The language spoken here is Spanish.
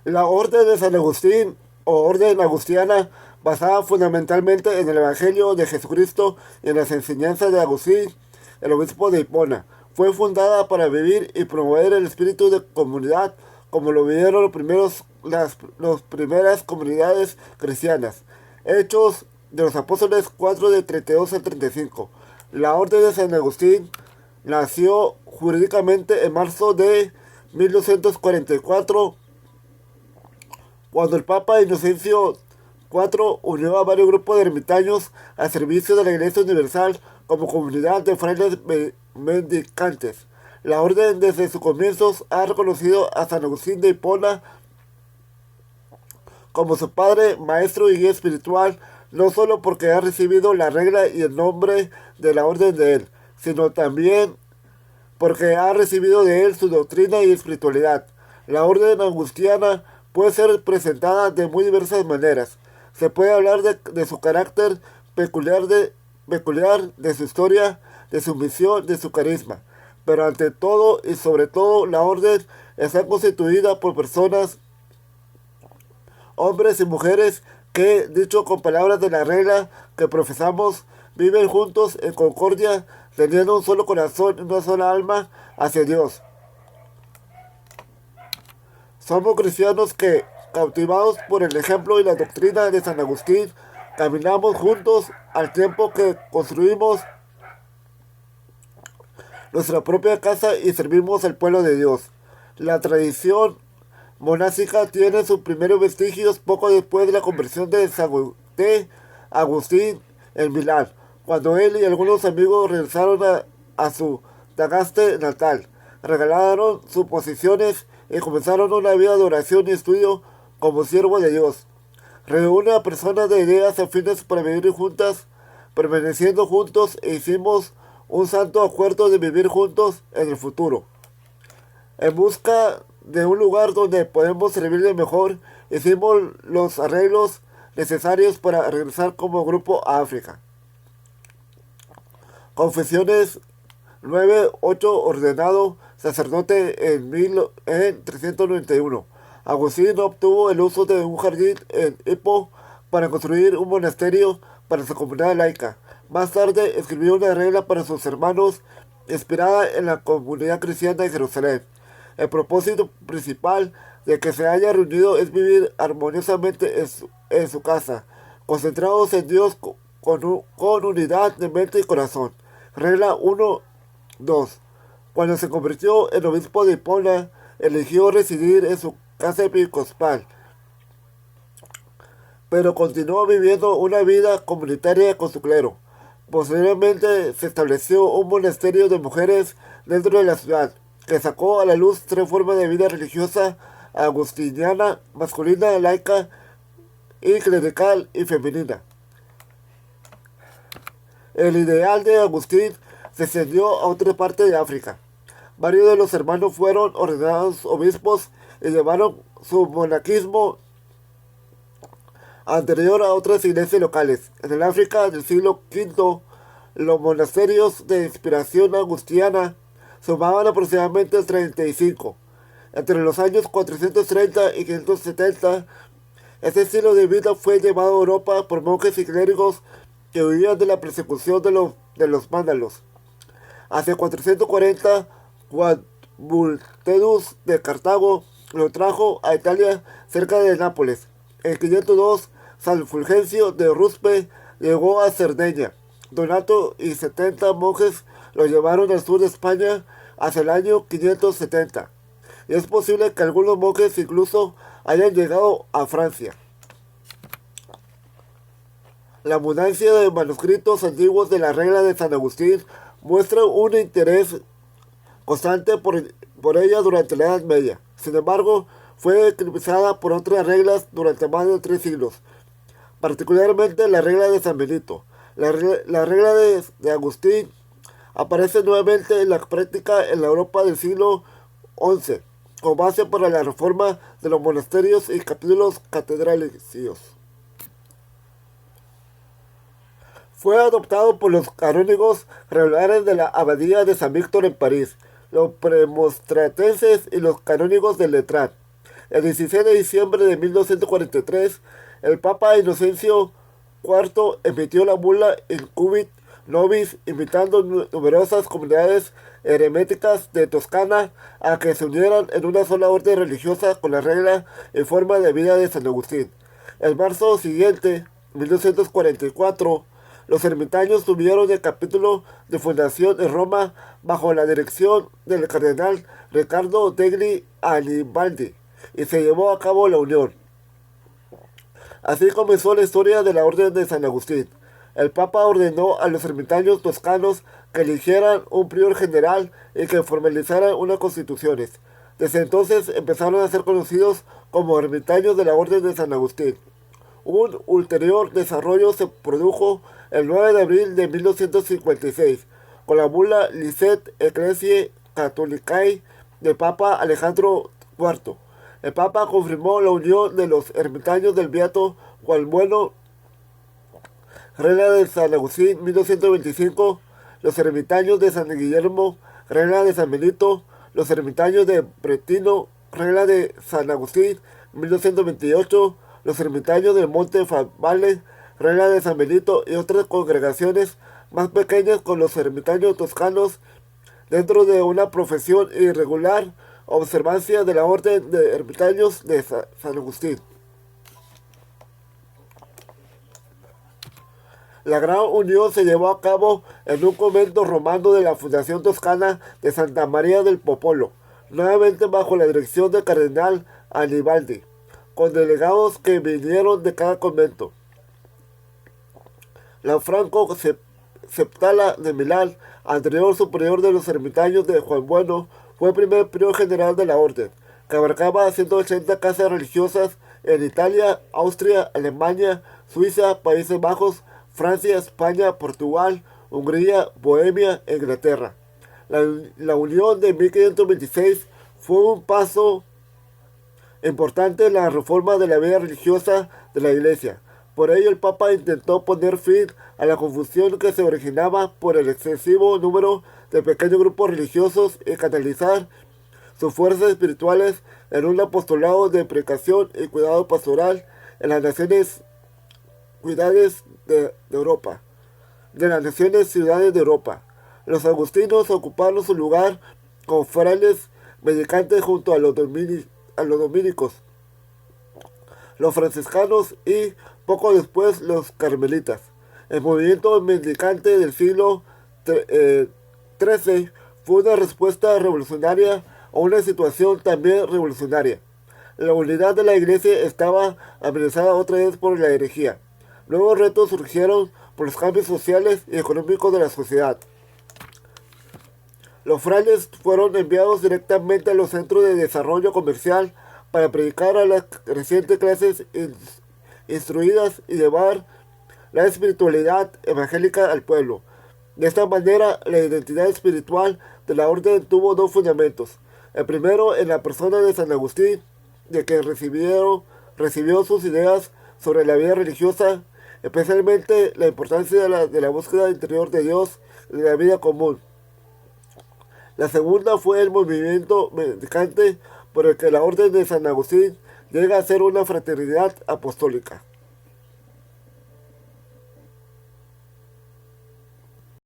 La Orden de San Agustín, o Orden Agustiana, basada fundamentalmente en el Evangelio de Jesucristo y en las enseñanzas de Agustín, el obispo de Hipona, fue fundada para vivir y promover el espíritu de comunidad como lo vivieron las primeras comunidades cristianas. Hechos de los Apóstoles 4 de 32 al 35. La Orden de San Agustín nació jurídicamente en marzo de 1244 cuando el Papa Inocencio IV unió a varios grupos de ermitaños al servicio de la Iglesia Universal como comunidad de frailes mendicantes. La orden desde sus comienzos ha reconocido a San Agustín de Hipona como su padre, maestro y guía espiritual, no solo porque ha recibido la regla y el nombre de la orden de él, sino también porque ha recibido de él su doctrina y espiritualidad. La orden agustiana puede ser presentada de muy diversas maneras. Se puede hablar de su carácter peculiar, de su historia, de su misión, de su carisma. Pero ante todo y sobre todo, la orden está constituida por personas, hombres y mujeres que, dicho con palabras de la regla que profesamos, viven juntos en concordia, teniendo un solo corazón y una sola alma hacia Dios. Somos cristianos que, cautivados por el ejemplo y la doctrina de San Agustín, caminamos juntos al tiempo que construimos nuestra propia casa y servimos al pueblo de Dios. La tradición monástica tiene sus primeros vestigios poco después de la conversión de Agustín en Milán, cuando él y algunos amigos regresaron a su Tagaste natal, regalaron sus posiciones y comenzaron una vida de oración y estudio como siervo de Dios. Reúne a personas de ideas afines para vivir juntas, permaneciendo juntos e hicimos un santo acuerdo de vivir juntos en el futuro. En busca de un lugar donde podemos servirle mejor, hicimos los arreglos necesarios para regresar como grupo a África. Confesiones 9:8 ordenado sacerdote en 391. Agustín obtuvo el uso de un jardín en Hippo para construir un monasterio para su comunidad laica. Más tarde escribió una regla para sus hermanos inspirada en la comunidad cristiana de Jerusalén. El propósito principal de que se haya reunido es vivir armoniosamente en su casa, concentrados en Dios con unidad de mente y corazón. Regla 1:2. Cuando se convirtió en obispo de Hipona, eligió residir en su casa episcopal, pero continuó viviendo una vida comunitaria con su clero. Posteriormente se estableció un monasterio de mujeres dentro de la ciudad, que sacó a la luz tres formas de vida religiosa agustiniana, masculina, laica y clerical y femenina. El ideal de Agustín se extendió a otra parte de África. Varios de los hermanos fueron ordenados obispos y llevaron su monaquismo anterior a otras iglesias locales. En el África del siglo V, los monasterios de inspiración agustiana sumaban aproximadamente 35. Entre los años 430 y 570, este estilo de vida fue llevado a Europa por monjes y clérigos que huían de la persecución de los vándalos. Hacia 440, Juan Bultedus de Cartago lo trajo a Italia cerca de Nápoles. En 502, San Fulgencio de Ruspe llegó a Cerdeña. Donato y 70 monjes lo llevaron al sur de España hacia el año 570. Y es posible que algunos monjes incluso hayan llegado a Francia. La abundancia de manuscritos antiguos de la regla de San Agustín muestra un interés constante por ella durante la Edad Media. Sin embargo, fue eclipsada por otras reglas durante más de 3 siglos, particularmente la regla de San Benito. La regla de Agustín aparece nuevamente en la práctica en la Europa del siglo XI, con base para la reforma de los monasterios y capítulos catedralicios. Fue adoptado por los canónigos regulares de la abadía de San Víctor en París, los premonstratenses y los canónigos de Letrán. El 16 de diciembre de 1243, el Papa Inocencio IV emitió la bula Incubit Nobis, invitando numerosas comunidades eremíticas de Toscana a que se unieran en una sola orden religiosa con la regla y forma de vida de San Agustín. El marzo siguiente, 1244, los ermitaños tuvieron el capítulo de fundación en Roma bajo la dirección del cardenal Riccardo degli Garibaldi y se llevó a cabo la unión. Así comenzó la historia de la Orden de San Agustín. El Papa ordenó a los ermitaños toscanos que eligieran un prior general y que formalizaran unas constituciones. Desde entonces empezaron a ser conocidos como ermitaños de la Orden de San Agustín. Un ulterior desarrollo se produjo el 9 de abril de 1256, con la bula Licet Ecclesiae Catholicae del Papa Alejandro IV. El Papa confirmó la unión de los ermitaños del Beato Juan Bueno, regla de San Agustín 1225, los ermitaños de San Guillermo, regla de San Benito, los ermitaños de Bretino, regla de San Agustín 1228, los ermitaños del Monte Favale, regla de San Benito y otras congregaciones más pequeñas con los ermitaños toscanos dentro de una profesión irregular observancia de la Orden de Ermitaños de San Agustín. La gran unión se llevó a cabo en un convento romano de la Fundación Toscana de Santa María del Popolo, nuevamente bajo la dirección del cardenal Garibaldi, con delegados que vinieron de cada convento. La Franco Septala de Milán, anterior superior de los ermitaños de Juan Bueno, fue el primer prior general de la orden, que abarcaba 180 casas religiosas en Italia, Austria, Alemania, Suiza, Países Bajos, Francia, España, Portugal, Hungría, Bohemia e Inglaterra. La unión de 1526 fue un paso importante en la reforma de la vida religiosa de la Iglesia. Por ello, el Papa intentó poner fin a la confusión que se originaba por el excesivo número de pequeños grupos religiosos y canalizar sus fuerzas espirituales en un apostolado de predicación y cuidado pastoral en las naciones ciudades de Europa. Los agustinos ocuparon su lugar como frailes mendicantes junto a los dominicos, los franciscanos y, poco después, los carmelitas. El movimiento mendicante del siglo XIII fue una respuesta revolucionaria a una situación también revolucionaria. La unidad de la Iglesia estaba amenazada otra vez por la herejía. Nuevos retos surgieron por los cambios sociales y económicos de la sociedad. Los frailes fueron enviados directamente a los centros de desarrollo comercial para predicar a las crecientes clases instruidas y llevar la espiritualidad evangélica al pueblo. De esta manera, la identidad espiritual de la orden tuvo dos fundamentos. El primero en la persona de San Agustín, de que recibió sus ideas sobre la vida religiosa, especialmente la importancia de la búsqueda interior de Dios y de la vida común. La segunda fue el movimiento mendicante por el que la Orden de San Agustín llega a ser una fraternidad apostólica.